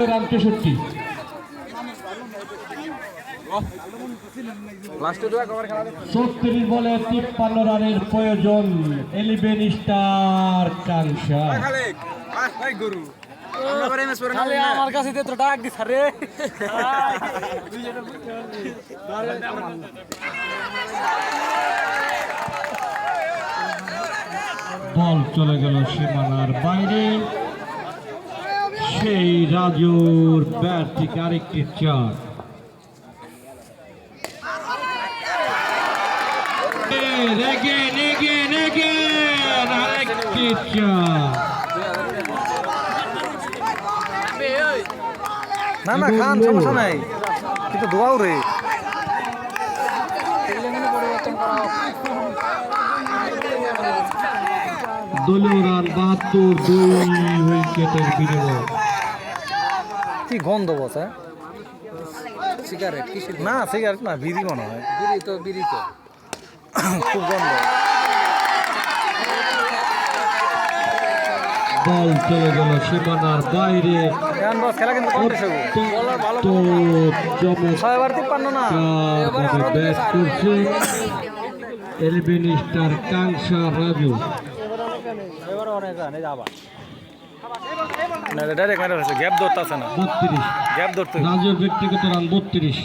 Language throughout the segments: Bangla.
রান 63। ছত্রিশ বলে 53 রানের প্রয়োজন। 11 স্টার কাংসা। আমার কাছে তো ডাক দিস রে। বল চলে গেল সীমানার বাইরে। সেই রাজুর ব্যাট থেকে আরেকটি চার। আরেকটি চার। না না খান সমস্যা নাই, কিন্তু দোয়াও রে। দলীয় রান 72, 2 উইকেটের বিনিময়। কি গন্ধ বসে? সিগারেট? না সিগারেট না, বিড়ি মনে হয়। বিড়ি তো খুব গন্ধ। বল চলে গেল সীমানার বাইরে। খেলা কিন্তু ব্যাট করছে 11 স্টার কাংসা রাজু। গ্যাপ ধরতে আছে না, 32 গ্যাপ ধরতে। রাজুর ব্যক্তিগত রান 32।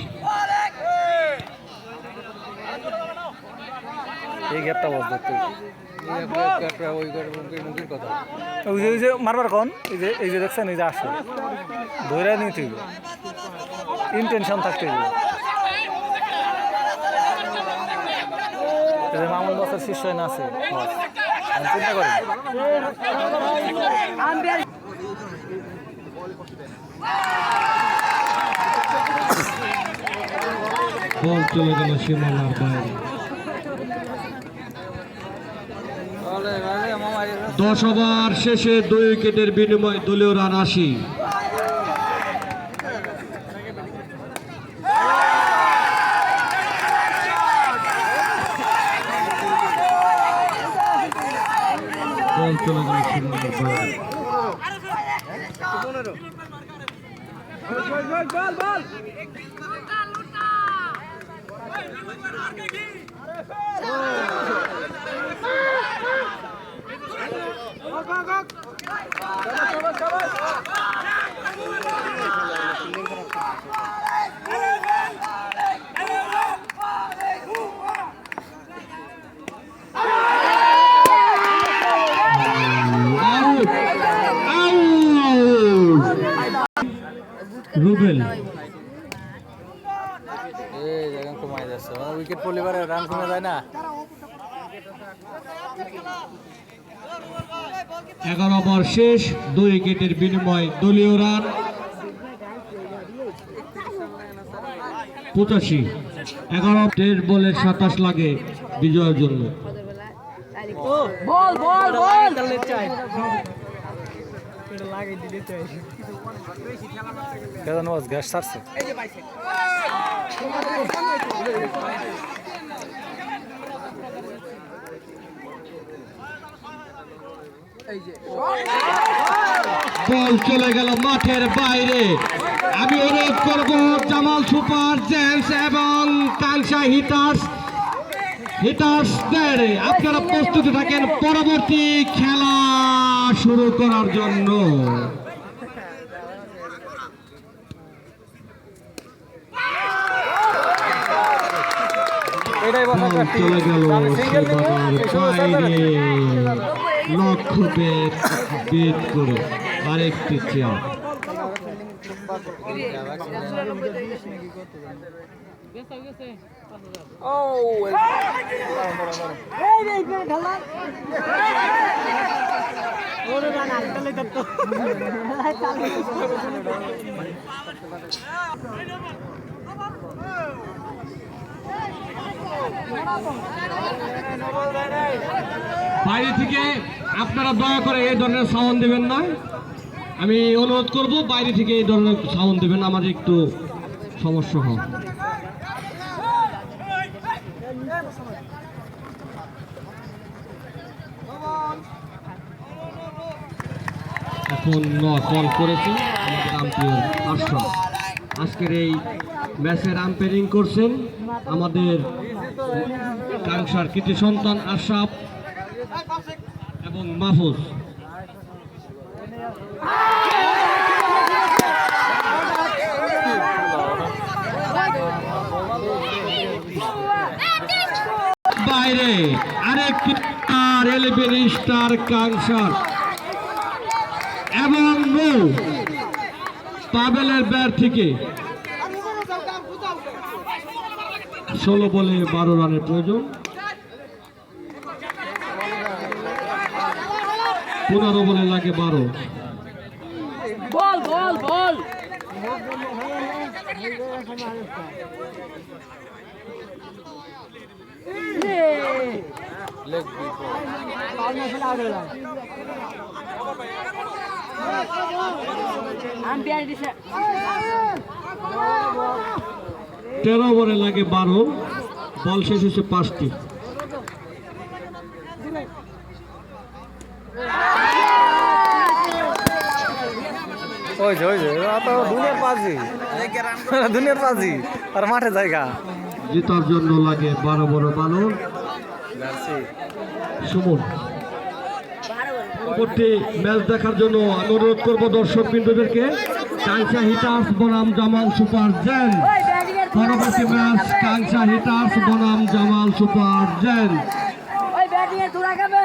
এই গ্যাপটা বস ধরতে ওই যে মারবার কোন এই যে দেখছেন, এই যে আসে ধরে নিতে হইবে, ইনটেনশন থাকতে হইবে। মামুন বছর শিষ্য না আছে, চিন্তা করেন। বল চলে গেল সীমানার বাইরে। 10 ওভার শেষে 2 উইকেটের বিনিময়ে দলীয় রান 80। বল চলে গেল সীমানার বাইরে। রুবেল কমাই যাচ্ছে, উইকেট পড়লে রান কমে যায় না। 11 ওভার শেষ, 2 উইকেটের বিনিময়ে দলীয় রান 85। 11 বলে 27 লাগে বিজয়ের জন্য। গ্যাস ছাড়ছে। বল চলে গেল মাঠের বাইরে। আমি অনুরোধ করব জামাল সুপার জেন্টস এবং কাংসা হিটার্সদের আপনারা প্রস্তুতি থাকেন পরবর্তী খেলা শুরু করার জন্য। চলে গেল বাইরে, লক্ষ্য বেদ করে আরেকটি চেয়ার। বাইরে থেকে আপনারা দয়া করে এই ধরনের সাউন্ড দেবেন না, আমি অনুরোধ করব বাইরে থেকে এই ধরনের সাউন্ড দেবেন, আমাদের একটু সমস্যা হয়। এখন কল করেছেন আমাদের আম্পায়ার আশরাফ। আজকের এই ম্যাচের আম্পায়ারিং করছেন আমাদের কাংসার কৃতি সন্তান আশরাফ এবং মাহফুজ। বাইরে আরেকটি স্টার কাংসার এবং পাবেলের ব্যাট থেকে 16 বলে 12 রানের প্রয়োজন। 15 বলে লাগে 12। বল বল বল আম্পায়ার দিছে 13 বলে লাগে 12। বল শেষ হচ্ছে 5টি। ওই যে দুনিয়ার পাজি আর মাঠে জায়গা জেতার জন্য লাগে 12 বড় বালক সুমন। পরবর্তী ম্যাচ দেখার জন্য আমি অনুরোধ করবো দর্শক বিন্দুদেরকে কাংসা হিটার্স বনাম জামাল সুপার জেন। পরবর্তী ম্যাচ কাংসা হিটার্স বনাম জামাল সুপার জেন। ওই ব্যাটিং এ তোরা খাবে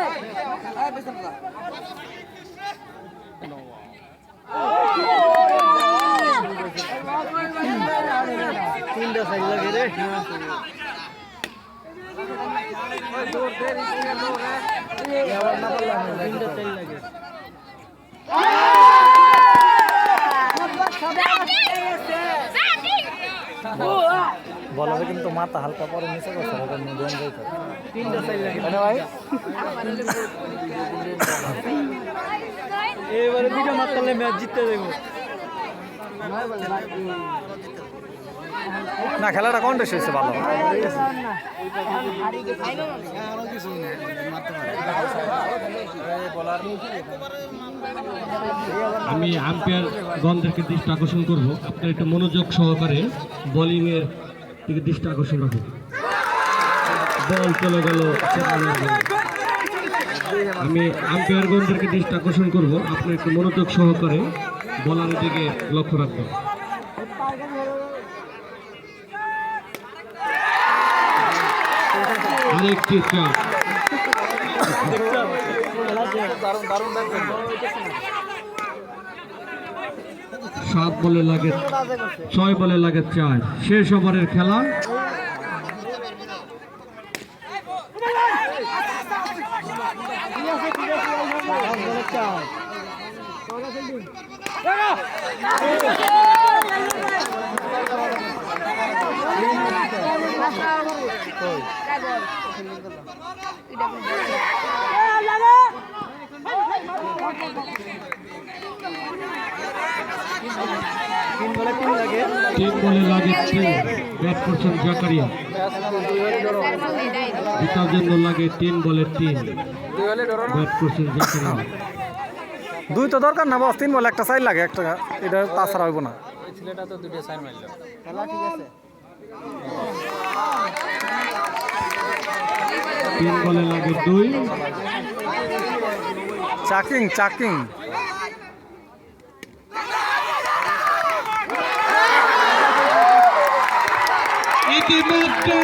তিনটা সাইড লাগে রে বলাবে কিন্তু মাথা হালকা পরে নিচে করছে তিনটা সাইড লাগে ভাই এবারে দুটো মারলে ম্যাচ জিততে দেবো না। খেলাটা কন্টেস্ট হয়েছে ভালো। আমি আম্পায়ার গণদেরকে দৃষ্টি আকর্ষণ করব, আপনার একটু মনোযোগ সহকারে বোলিং এর দিকে দৃষ্টি আকর্ষণ রাখুন। বল চলে গেল। আমি আম্পায়ার গণদেরকে দৃষ্টি আকর্ষণ করব, আপনি একটু মনোযোগ সহকারে বলারের দিকে লক্ষ্য রাখবেন। আরেকটি চাপ। 7 বলে লাগে 6 বলে লাগে 4। শেষ ওভারের খেলা। তিন বলে লাগে 3। ব্যাট করছেন জাকারিয়া। জেতার জন্য লাগে 3 বলে 3। ব্যাট করছেন জাকারিয়া। দুই তো দরকার না বস, 3 বলে একটা সাইড লাগে একটা, এটা তাছাড়া হইব না। ছেলেটা তো দুটো সাইড মারলো। খেলা ঠিক আছে। 3 বলে লাগে 2। চাকিং ইতিমধ্যে